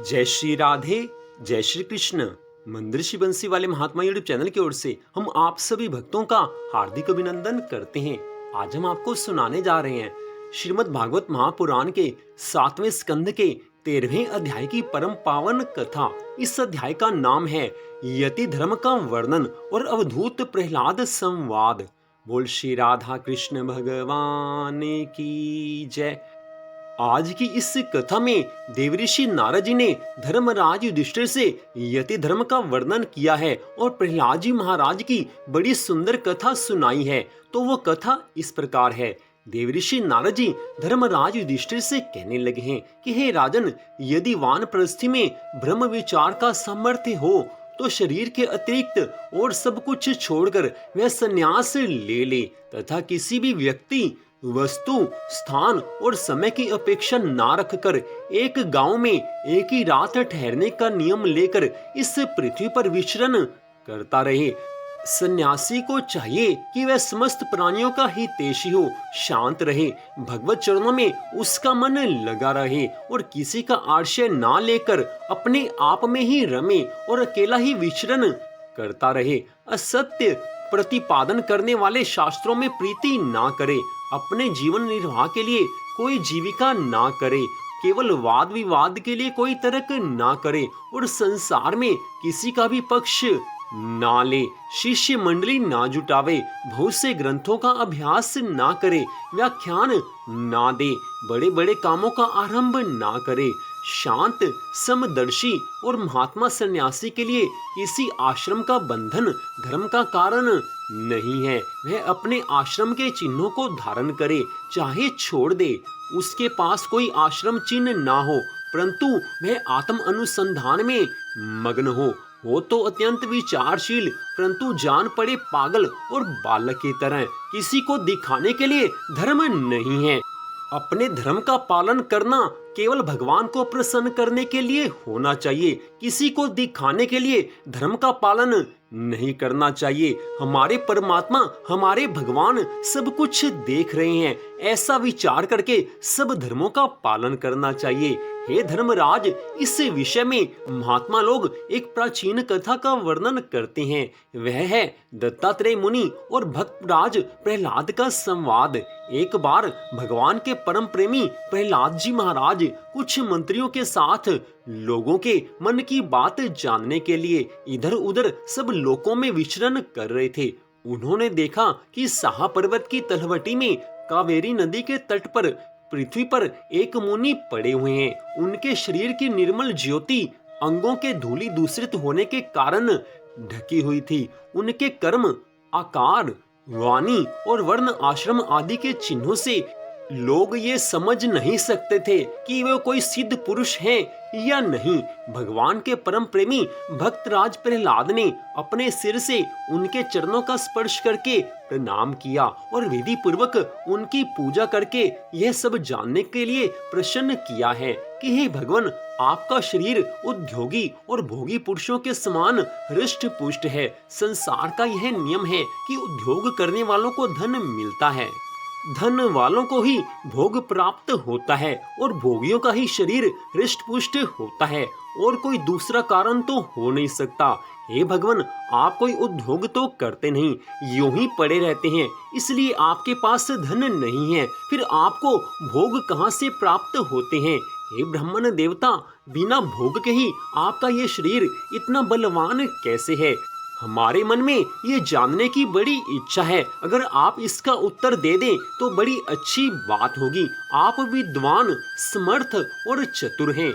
जय श्री राधे, जय श्री कृष्ण। मंदिर श्री बंसी वाले महात्मा यूट्यूब चैनल की ओर से हम आप सभी भक्तों का हार्दिक अभिनंदन करते हैं। आज हम आपको सुनाने जा रहे हैं श्रीमद् भागवत महापुराण के 7वें स्कंद के 13वें अध्याय की परम पावन कथा। इस अध्याय का नाम है यति धर्म का वर्णन और अवधूत प्रहलाद संवाद। बोल श्री राधा कृष्ण भगवान की जय। आज की इस कथा में देवऋषि नारद जी ने धर्मराज युधिष्ठिर से यति धर्म का वर्णन किया है और प्रहलाद जी महाराज की बड़ी सुंदर कथा सुनाई है। तो वो कथा इस प्रकार है। देवऋषि नारद जी धर्मराज युधिष्ठिर से कहने लगे हैं कि हे राजन, यदि वानप्रस्थी में ब्रह्म विचार का सामर्थ्य हो तो शरीर के अतिरिक्त और सब कुछ छोड़कर वह संन्यास ले ले तथा किसी भी व्यक्ति, वस्तु, स्थान और समय की अपेक्षा ना रखकर एक गांव में एक ही रात ठहरने का नियम लेकर इस पृथ्वी पर विचरण करता रहे। सन्यासी को चाहिए कि वह समस्त प्राणियों का हितैषी हो, शांत रहे, भगवत चरणों में उसका मन लगा रहे और किसी का आश्रय ना लेकर अपने आप में ही रमे और अकेला ही विचरण करता रहे। असत्य प्रतिपादन करने वाले शास्त्रों में प्रीति ना करे, अपने जीवन निर्वाह के लिए कोई जीविका ना करे, केवल वाद विवाद के लिए कोई तर्क ना करे और संसार में किसी का भी पक्ष ना ले, शिष्य मंडली ना जुटावे, बहुत से ग्रंथों का अभ्यास ना करे, व्याख्यान ना दे, बड़े बड़े कामों का आरंभ ना करे। शांत, समदर्शी और महात्मा सन्यासी के लिए किसी आश्रम का बंधन धर्म का कारण नहीं है। वह अपने आश्रम के चिन्हों को धारण करे, चाहे छोड़ दे। उसके पास कोई आश्रम चिन्ह ना हो, परंतु वह आत्म अनुसंधान में मग्न हो तो अत्यंत विचारशील, परंतु जान पड़े पागल और बालक की तरह। किसी को दिखाने के लिए धर्म नहीं है। अपने धर्म का पालन करना केवल भगवान को प्रसन्न करने के लिए होना चाहिए, किसी को दिखाने के लिए धर्म का पालन नहीं करना चाहिए। हमारे परमात्मा, हमारे भगवान सब कुछ देख रहे हैं, ऐसा विचार करके सब धर्मों का पालन करना चाहिए। हे धर्मराज, इस विषय में महात्मा लोग एक प्राचीन कथा का वर्णन करते हैं। वह है दत्तात्रेय मुनि और भक्तराज प्रहलाद का संवाद। एक बार भगवान के परम प्रेमी प्रहलाद जी महाराज कुछ मंत्रियों के साथ लोगों के मन की बात जानने के लिए इधर उधर सब लोकों में विचरण कर रहे थे। उन्होंने देखा कि साहा पर्वत की तलवटी में कावेरी नदी के तट पर पृथ्वी पर एक मुनि पड़े हुए हैं। उनके शरीर की निर्मल ज्योति अंगों के धूलि दूषित होने के कारण ढकी हुई थी। उनके कर्म, आकार, वाणी और वर्ण, आश्रम आदि के चिन्हों से लोग ये समझ नहीं सकते थे कि वे कोई सिद्ध पुरुष हैं या नहीं। भगवान के परम प्रेमी भक्तराज प्रहलाद ने अपने सिर से उनके चरणों का स्पर्श करके प्रणाम किया और विधि पूर्वक उनकी पूजा करके यह सब जानने के लिए प्रसन्न किया है कि हे भगवान, आपका शरीर उद्योगी और भोगी पुरुषों के समान हृष्ट पुष्ट है। संसार का यह नियम है कि उद्योग करने वालों को धन मिलता है, धन वालों को ही भोग प्राप्त होता है और भोगियों का ही शरीर हृष्ट पुष्ट होता है, और कोई दूसरा कारण तो हो नहीं सकता। हे भगवान, आप कोई उद्योग तो करते नहीं, यूं ही पड़े रहते हैं, इसलिए आपके पास धन नहीं है, फिर आपको भोग कहां से प्राप्त होते हैं? हे ब्राह्मण देवता, बिना भोग के ही आपका ये शरीर इतना बलवान कैसे है? हमारे मन में ये जानने की बड़ी इच्छा है। अगर आप इसका उत्तर दे दें तो बड़ी अच्छी बात होगी। आप विद्वान, समर्थ और चतुर हैं।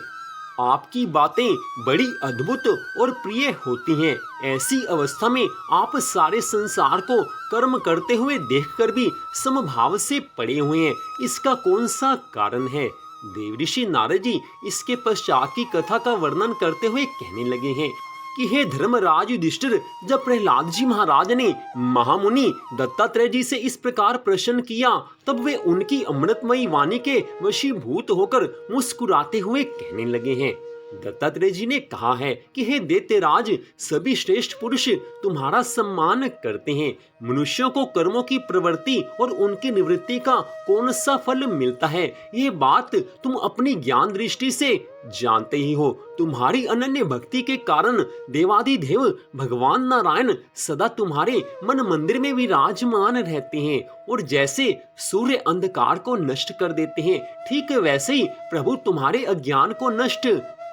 आपकी बातें बड़ी अद्भुत और प्रिय होती हैं। ऐसी अवस्था में आप सारे संसार को कर्म करते हुए देखकर भी समभाव से पड़े हुए हैं। इसका कौन सा कारण है? देवऋषि नारद जी इसके पश्चात की कथा का वर्णन करते हुए कहने लगे हैं कि हे धर्मराज युधिष्ठिर, जब प्रहलाद जी महाराज ने महामुनि दत्तात्रेय जी से इस प्रकार प्रश्न किया, तब वे उनकी अमृतमयी वाणी के वशीभूत होकर मुस्कुराते हुए कहने लगे हैं। दत्तात्रेय जी ने कहा है कि हे दैत्यराज, सभी श्रेष्ठ पुरुष तुम्हारा सम्मान करते हैं। मनुष्यों को कर्मों की प्रवृत्ति और उनकी निवृत्ति का कौन सा फल मिलता है, ये बात तुम अपनी ज्ञान दृष्टि से जानते ही हो। तुम्हारी अनन्य भक्ति के कारण देवाधिदेव भगवान नारायण सदा तुम्हारे मन मंदिर में विराजमान रहते हैं, और जैसे सूर्य अंधकार को नष्ट कर देते हैं, ठीक वैसे ही प्रभु तुम्हारे अज्ञान को नष्ट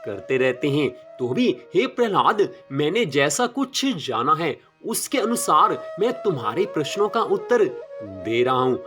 करते रहते हैं। तो भी हे प्रहलाद, मैंने जैसा कुछ जाना है उसके अनुसार मैं तुम्हारे प्रश्नों का उत्तर दे रहा हूँ,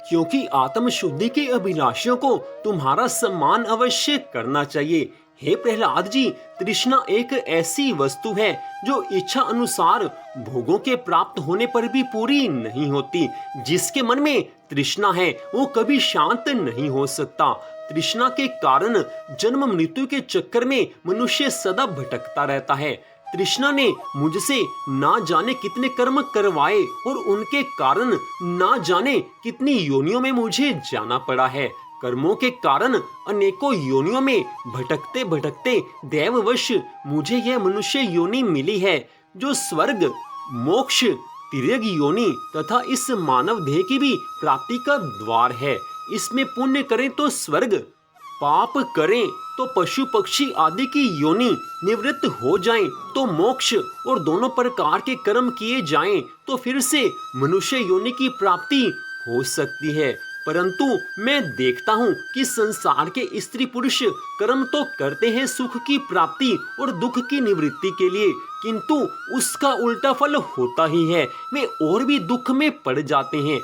क्योंकि आत्म शुद्धि के अभिलाषियों को तुम्हारा सम्मान अवश्य करना चाहिए। हे प्रहलाद जी, तृष्णा एक ऐसी वस्तु है जो इच्छा अनुसार भोगों के प्राप्त होने पर भी पूरी नहीं होती। जिसके मन में तृष्णा है वो कभी शांत नहीं हो सकता। तृष्णा के कारण जन्म मृत्यु के चक्कर में मनुष्य सदा भटकता रहता है। तृष्णा ने मुझसे ना जाने कितने कर्म करवाए और उनके कारण ना जाने कितनी योनियों में मुझे जाना पड़ा है। कर्मों के कारण अनेकों योनियों में भटकते भटकते दैववश मुझे यह मनुष्य योनि मिली है, जो स्वर्ग, मोक्ष, तिर्यक योनि तथा इस मानव देह की भी प्राप्ति का द्वार है। इसमें पुण्य करें तो स्वर्ग, पाप करें तो पशु पक्षी आदि की योनि, निवृत्त हो जाएं तो मोक्ष, और दोनों प्रकार के कर्म किए जाएं तो फिर से मनुष्य योनि की प्राप्ति हो सकती है। परंतु मैं देखता हूँ कि संसार के स्त्री पुरुष कर्म तो करते हैं सुख की प्राप्ति और दुख की निवृत्ति के लिए, किंतु उसका उल्टा फल होता ही है, वे और भी दुख में पड़ जाते हैं।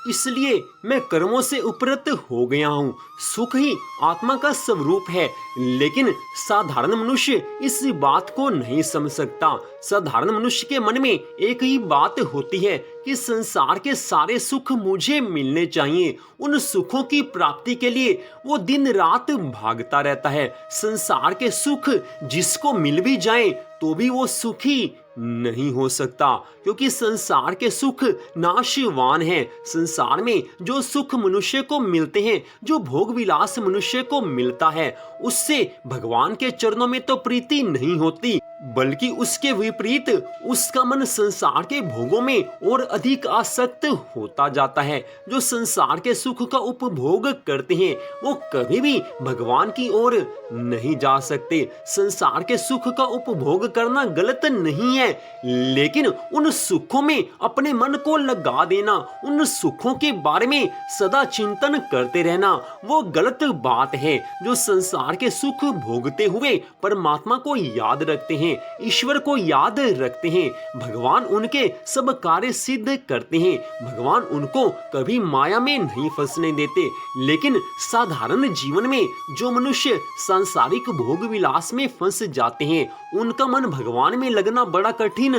इसलिए मैं कर्मों से उपरत हो गया हूँ। सुख ही आत्मा का स्वरूप है, लेकिन साधारण मनुष्य इस बात को नहीं समझ सकता। साधारण मनुष्य के मन में एक ही बात होती है कि संसार के सारे सुख मुझे मिलने चाहिए। उन सुखों की प्राप्ति के लिए वो दिन रात भागता रहता है। संसार के सुख जिसको मिल भी जाए तो भी वो सुखी नहीं हो सकता, क्योंकि संसार के सुख नाशवान है। संसार में जो सुख मनुष्य को मिलते हैं, जो भोग विलास मनुष्य को मिलता है, उससे भगवान के चरणों में तो प्रीति नहीं होती, बल्कि उसके विपरीत उसका मन संसार के भोगों में और अधिक आसक्त होता जाता है। जो संसार के सुख का उपभोग करते हैं वो कभी भी भगवान की ओर नहीं जा सकते। संसार के सुख का उपभोग करना गलत नहीं है, लेकिन उन सुखों में अपने मन को लगा देना, उन सुखों के बारे में सदा चिंतन करते रहना, वो गलत बात है। जो संसार के सुख भोगते हुए परमात्मा को याद रखते हैं, ईश्वर को याद रखते हैं, भगवान उनके सब कार्य सिद्ध करते हैं। भगवान उनको कभी माया में नहीं फंसने देते। लेकिन साधारण जीवन में जो मनुष्य सांसारिक भोग विलास में फंस जाते हैं, उनका मन भगवान में लगना बड़ा कठिन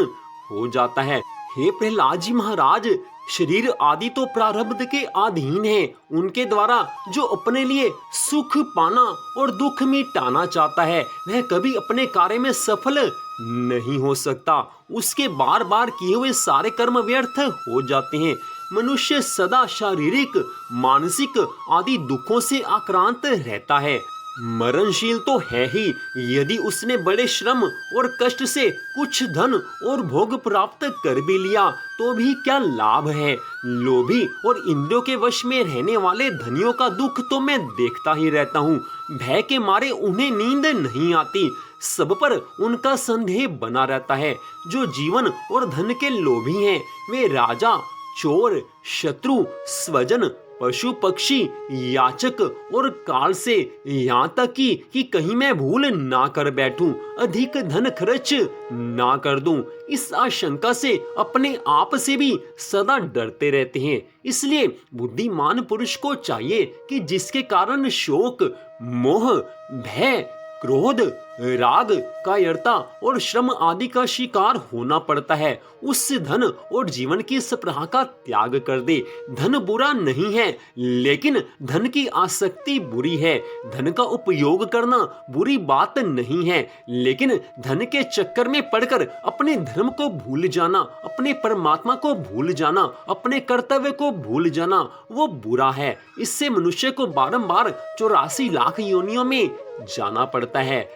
हो जाता है। हे प्रहलाद जी महाराज, शरीर आदि तो प्रारब्ध के अधीन है। उनके द्वारा जो अपने लिए सुख पाना और दुख मिटाना चाहता है, वह कभी अपने कार्य में सफल नहीं हो सकता। उसके बार बार किए हुए सारे कर्म व्यर्थ हो जाते हैं। मनुष्य सदा शारीरिक, मानसिक आदि दुखों से आक्रांत रहता है। मरणशील तो है ही। यदि उसने बड़े श्रम और कष्ट से कुछ धन और भोग प्राप्त कर भी लिया तो भी क्या लाभ है। लोभी और इंद्रियों के वश में रहने वाले धनियों का दुख तो मैं देखता ही रहता हूँ। भय के मारे उन्हें नींद नहीं आती, सब पर उनका संदेह बना रहता है। जो जीवन और धन के लोभी हैं, वे राजा, चोर, शत्रु, स्वजन, पशु पक्षी, याचक और काल से, यहाँ तक कि कहीं मैं भूल ना कर बैठूं, अधिक धन खर्च ना कर दूं, इस आशंका से अपने आप से भी सदा डरते रहते हैं। इसलिए बुद्धिमान पुरुष को चाहिए कि जिसके कारण शोक, मोह, भय, क्रोध, राग, कायरता और श्रम आदि का शिकार होना पड़ता है। उससे धन और जीवन की स्पृहा का त्याग कर दे। धन बुरा नहीं है, लेकिन धन की आसक्ति बुरी है। धन का उपयोग करना बुरी बात नहीं है, लेकिन धन के चक्कर में पड़कर अपने धर्म को भूल जाना, अपने परमात्मा को भूल जाना, अपने कर्तव्य को भूल जाना, वो बुरा है। इससे मनुष्य को बारंबार 84 लाख योनियों में जाना पड़ता है।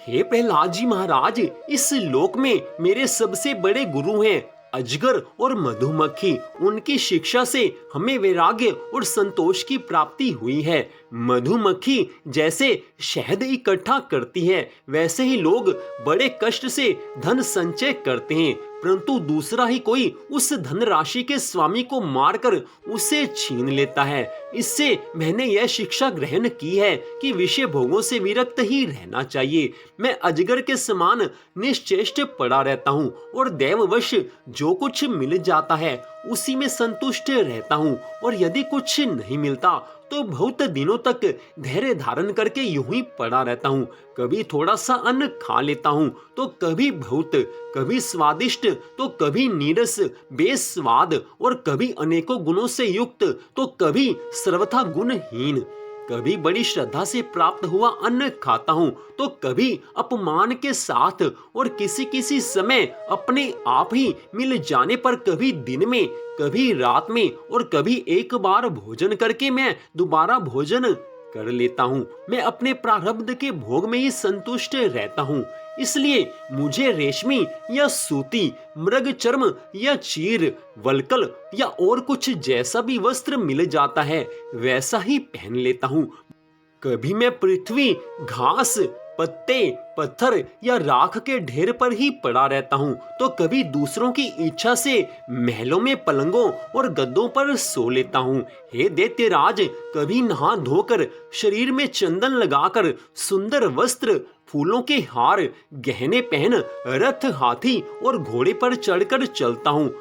हे प्रहलाद जी महाराज, इस लोक में मेरे सबसे बड़े गुरु हैं अजगर और मधुमक्खी। उनकी शिक्षा से हमें वैराग्य और संतोष की प्राप्ति हुई है। मधुमक्खी जैसे शहद इकट्ठा करती है, वैसे ही लोग बड़े कष्ट से धन संचय करते हैं, परंतु दूसरा ही कोई उस धनराशि के स्वामी को मारकर उसे छीन लेता है। इससे मैंने यह शिक्षा ग्रहण की है कि विषय भोगों से विरक्त ही रहना चाहिए। मैं अजगर के समान निश्चेष्ट पड़ा रहता हूँ और दैववश जो कुछ मिल जाता है उसी में संतुष्ट रहता हूँ, और यदि कुछ नहीं मिलता तो बहुत दिनों तक धैर्य धारण करके यूं ही पड़ा रहता हूँ। कभी थोड़ा सा अन्न खा लेता हूँ तो कभी बहुत, कभी स्वादिष्ट तो कभी नीरस बेस्वाद, और कभी अनेकों गुणों से युक्त तो कभी सर्वथा गुणहीन। कभी बड़ी श्रद्धा से प्राप्त हुआ अन्न खाता हूँ तो कभी अपमान के साथ, और किसी किसी समय अपने आप ही मिल जाने पर कभी दिन में, कभी रात में, और कभी एक बार भोजन करके मैं दोबारा भोजन कर लेता हूँ। मैं अपने प्रारब्ध के भोग में ही संतुष्ट रहता हूँ। इसलिए मुझे रेशमी या सूती, मृग चर्म या चीर, वलकल या और कुछ जैसा भी वस्त्र मिल जाता है वैसा ही पहन लेता हूँ। कभी मैं पृथ्वी, घास, पत्ते, पत्थर या राख के ढेर पर ही पड़ा रहता हूँ, तो कभी दूसरों की इच्छा से महलों में पलंगों और गद्दों पर सो लेता हूँ। हे दैत्यराज, कभी नहा धोकर, शरीर में चंदन लगाकर, सुंदर वस्त्र, फूलों के हार, गहने पहन, रथ, हाथी और घोड़े पर चढ़कर चलता हूँ,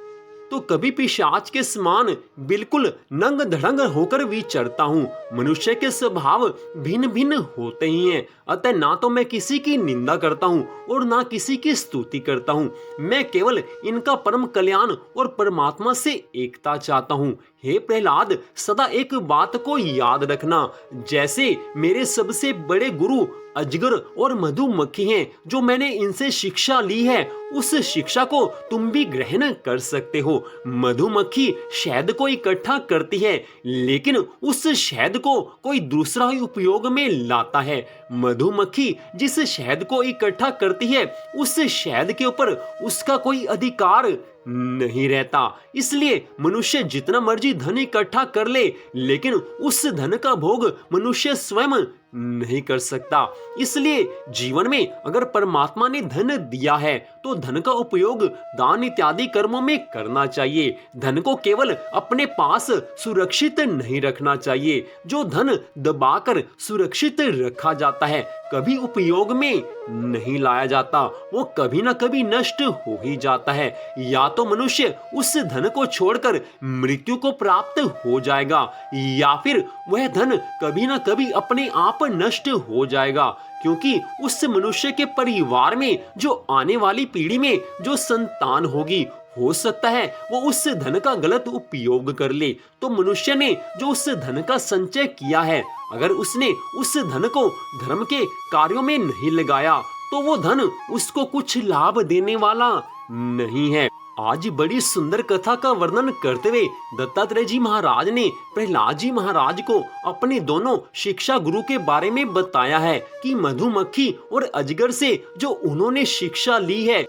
तो कभी पिशाच के समान बिल्कुल नंग धड़ंग होकर विचरता हूँ। मनुष्य के स्वभाव भिन्न भिन्न होते ही हैं, अतः ना तो मैं किसी की निंदा करता हूँ और ना किसी की स्तुति करता हूँ। मैं केवल इनका परम कल्याण और परमात्मा से एकता चाहता हूँ। हे प्रहलाद, सदा एक बात को याद रखना, जैसे मेरे सबसे बड़े गुरु अजगर और मधुमक्खी हैं, जो मैंने इनसे शिक्षा ली है उस शिक्षा को तुम भी ग्रहण कर सकते हो। मधुमक्खी शहद को इकट्ठा करती है, लेकिन उस शहद को कोई दूसरा ही उपयोग में लाता है। मधुमक्खी जिस शहद को इकट्ठा करती है उस शहद के ऊपर उसका कोई अधिकार नहीं रहता। इसलिए मनुष्य जितना मर्जी धन इकट्ठा कर ले, लेकिन उस धन का भोग मनुष्य स्वयं नहीं कर सकता। इसलिए जीवन में अगर परमात्मा ने धन दिया है तो धन का उपयोग दान इत्यादि कर्मों में करना चाहिए। धन को केवल अपने पास सुरक्षित नहीं रखना चाहिए। जो धन दबाकर सुरक्षित रखा जाता है कभी उपयोग में नहीं लाया जाता, वो कभी ना कभी नष्ट हो ही जाता है। या तो मनुष्य उस धन को छोड़कर मृत्यु को प्राप्त हो जाएगा, या फिर वह धन कभी ना कभी अपने आप नष्ट हो जाएगा, क्योंकि उस मनुष्य के परिवार में जो आने वाली पीढ़ी में जो संतान होगी, हो सकता है वो उस धन का गलत उपयोग कर ले। तो मनुष्य ने जो उस धन का संचय किया है, अगर उसने उस धन को धर्म के कार्यों में नहीं लगाया तो वो धन उसको कुछ लाभ देने वाला नहीं है। आज बड़ी सुंदर कथा का वर्णन करते हुए दत्तात्रेय जी महाराज ने प्रहलाद जी महाराज को अपने दोनों शिक्षा गुरु के बारे में बताया है कि मधुमक्खी और अजगर से जो उन्होंने शिक्षा ली है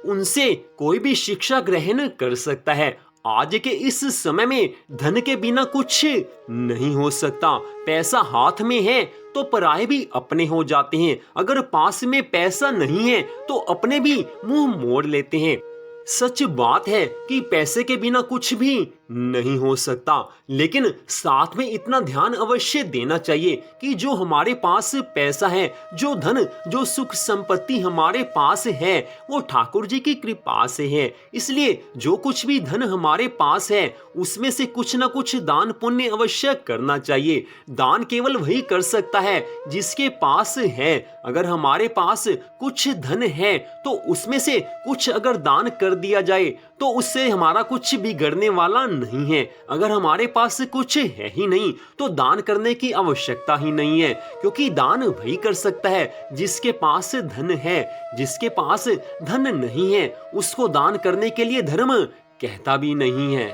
उनसे कोई भी शिक्षा ग्रहण कर सकता है। आज के इस समय में धन के बिना कुछ नहीं हो सकता। पैसा हाथ में है तो पराये भी अपने हो जाते हैं, अगर पास में पैसा नहीं है तो अपने भी मुंह मोड़ लेते हैं। सच बात है कि पैसे के बिना कुछ भी नहीं हो सकता, लेकिन साथ में इतना ध्यान अवश्य देना चाहिए कि जो हमारे पास पैसा है, जो धन, जो सुख संपत्ति हमारे पास है, वो ठाकुर जी की कृपा से है। इसलिए जो कुछ भी धन हमारे पास है उसमें से कुछ ना कुछ दान पुण्य अवश्य करना चाहिए। दान केवल वही कर सकता है जिसके पास है। अगर हमारे पास कुछ धन है तो उसमें से कुछ अगर दान कर दिया जाए तो उससे हमारा कुछ बिगड़ने वाला नहीं है। अगर हमारे पास कुछ है ही नहीं तो दान करने की आवश्यकता ही नहीं है, क्योंकि दान वही कर सकता है जिसके पास धन है। जिसके पास धन नहीं है उसको दान करने के लिए धर्म कहता भी नहीं है।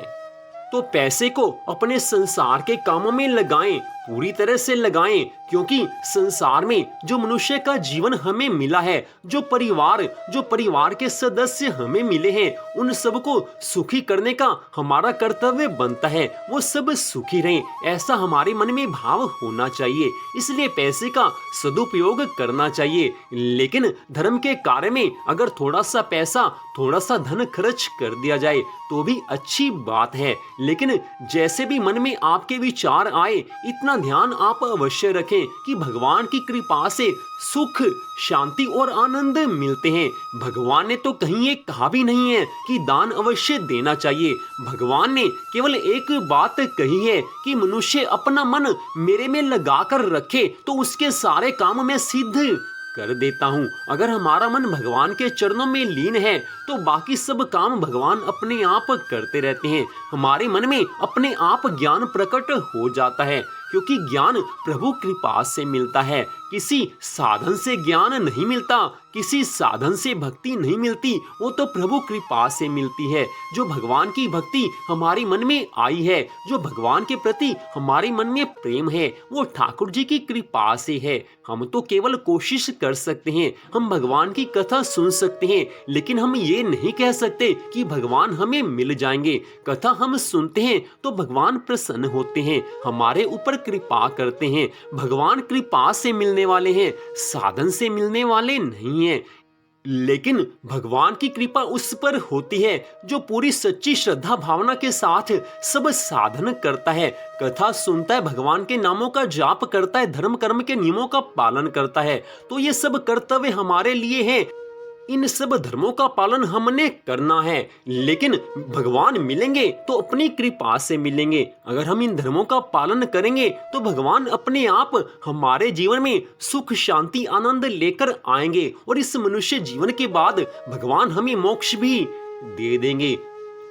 तो पैसे को अपने संसार के कामों में लगाएं, पूरी तरह से लगाएं, क्योंकि संसार में जो मनुष्य का जीवन हमें मिला है, जो परिवार के सदस्य हमें मिले हैं, उन सबको सुखी करने का हमारा कर्तव्य बनता है। वो सब सुखी रहें, ऐसा हमारे मन में भाव होना चाहिए। इसलिए पैसे का सदुपयोग करना चाहिए, लेकिन धर्म के कार्य में अगर थोड़ा सा पैसा, थोड़ा सा धन खर्च कर दिया जाए तो भी अच्छी बात है। लेकिन जैसे भी मन में आपके विचार आए, इतना ध्यान आप अवश्य रखें कि भगवान की कृपा से सुख, शांति और आनंद मिलते हैं। भगवान ने तो कहीं ये कहा भी नहीं है कि दान अवश्य देना चाहिए। भगवान ने केवल एक बात कही है कि मनुष्य अपना मन मेरे में लगाकर रखे तो उसके सारे काम मैं सिद्ध कर देता हूँ। अगर हमारा मन भगवान के चरणों में लीन है तो बाकी सब काम भगवान अपने आप करते रहते हैं। हमारे मन में अपने आप ज्ञान प्रकट हो जाता है, क्योंकि ज्ञान प्रभु कृपा से मिलता है। किसी साधन से ज्ञान नहीं मिलता, किसी साधन से भक्ति नहीं मिलती, वो तो प्रभु कृपा से मिलती है। जो भगवान की भक्ति हमारे मन में आई है, जो भगवान के प्रति हमारे मन में प्रेम है, वो ठाकुर जी की कृपा से है। हम तो केवल कोशिश कर सकते हैं, हम भगवान की कथा सुन सकते हैं, लेकिन हम ये नहीं कह सकते कि भगवान हमें मिल जाएंगे। कथा हम सुनते हैं तो भगवान प्रसन्न होते हैं, हमारे ऊपर कृपा करते हैं। भगवान कृपा से मिलने वाले हैं, साधन से मिलने वाले नहीं हैं। लेकिन भगवान की कृपा उस पर होती है जो पूरी सच्ची श्रद्धा भावना के साथ सब साधन करता है, कथा सुनता है, भगवान के नामों का जाप करता है, धर्म कर्म के नियमों का पालन करता है। तो ये सब कर्तव्य हमारे लिए हैं। इन सब धर्मों का पालन हमने करना है, लेकिन भगवान मिलेंगे तो अपनी कृपा से मिलेंगे। अगर हम इन धर्मों का पालन करेंगे तो भगवान अपने आप हमारे जीवन में सुख, शांति, आनंद लेकर आएंगे और इस मनुष्य जीवन के बाद भगवान हमें मोक्ष भी दे देंगे।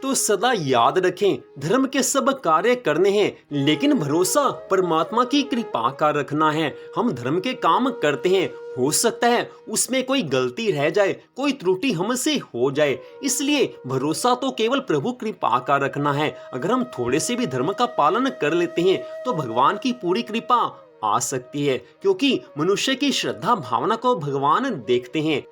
तो सदा याद रखें, धर्म के सब कार्य करने हैं, लेकिन भरोसा परमात्मा की कृपा का रखना है। हम धर्म के काम करते हैं, हो सकता है उसमें कोई गलती रह जाए, कोई त्रुटि हमसे हो जाए, इसलिए भरोसा तो केवल प्रभु कृपा का रखना है। अगर हम थोड़े से भी धर्म का पालन कर लेते हैं तो भगवान की पूरी कृपा आ सकती है, क्योंकि मनुष्य की श्रद्धा भावना को भगवान देखते हैं।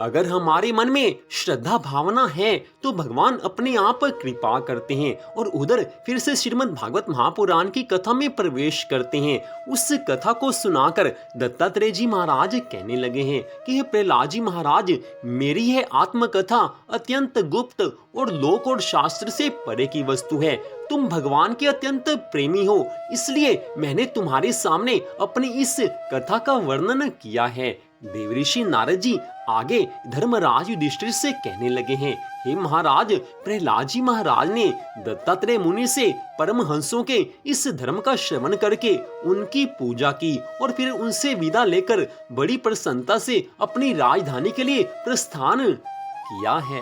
अगर हमारे मन में श्रद्धा भावना है तो भगवान अपने आप कृपा करते हैं और उधर फिर से श्रीमद् भागवत महापुराण की कथा में प्रवेश करते हैं। उस कथा को सुनाकर दत्तात्रेय जी महाराज कहने लगे हैं कि हे प्रहलाद जी महाराज, मेरी यह आत्मकथा अत्यंत गुप्त और लोक और शास्त्र से परे की वस्तु है। तुम भगवान के अत्यंत प्रेमी हो, इसलिए मैंने तुम्हारे सामने अपनी इस कथा का वर्णन किया है। देवऋषि नारद जी आगे धर्मराज युधिष्ठिर से कहने लगे हैं, हे महाराज, प्रहलाद जी महाराज ने दत्तात्रेय मुनि से परमहंसों के इस धर्म का श्रवण करके उनकी पूजा की और फिर उनसे विदा लेकर बड़ी प्रसन्नता से अपनी राजधानी के लिए प्रस्थान किया है।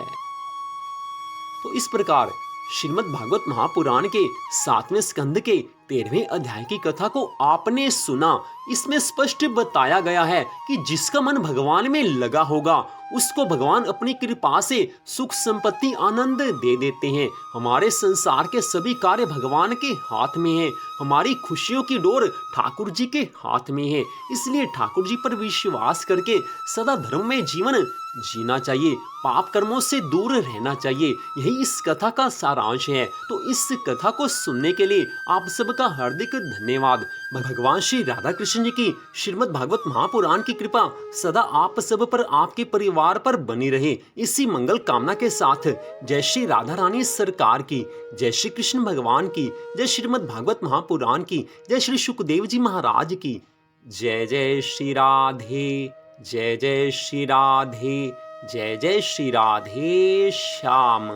तो इस प्रकार श्रीमद् भागवत महापुराण के 7वें स्कंद के 13वें अध्याय की कथा को आपने सुना। इसमें स्पष्ट बताया गया है कि जिसका मन भगवान में लगा होगा उसको भगवान अपनी कृपा से सुख, संपत्ति, आनंद दे देते हैं। हमारे संसार के सभी कार्य भगवान के हाथ में हैं। हमारी खुशियों की डोर ठाकुर जी के हाथ में है। इसलिए ठाकुर जी पर विश्वास करके सदा धर्म में जीवन जीना चाहिए, पाप कर्मों से दूर रहना चाहिए। यही इस कथा का सारांश है। तो इस कथा को सुनने के लिए आप सबका हार्दिक धन्यवाद। भगवान श्री राधा कृष्ण कृष्ण जी की श्रीमद् भागवत महापुराण की कृपा सदा आप सब पर, आपके परिवार पर बनी रहे, इसी मंगल कामना के साथ जय श्री राधा रानी सरकार की, जय श्री कृष्ण भगवान की, जय श्रीमद् भागवत महापुराण की, जय श्री सुखदेव जी महाराज की। जय जय श्री राधे, जय जय श्री राधे, जय जय श्री राधे श्याम।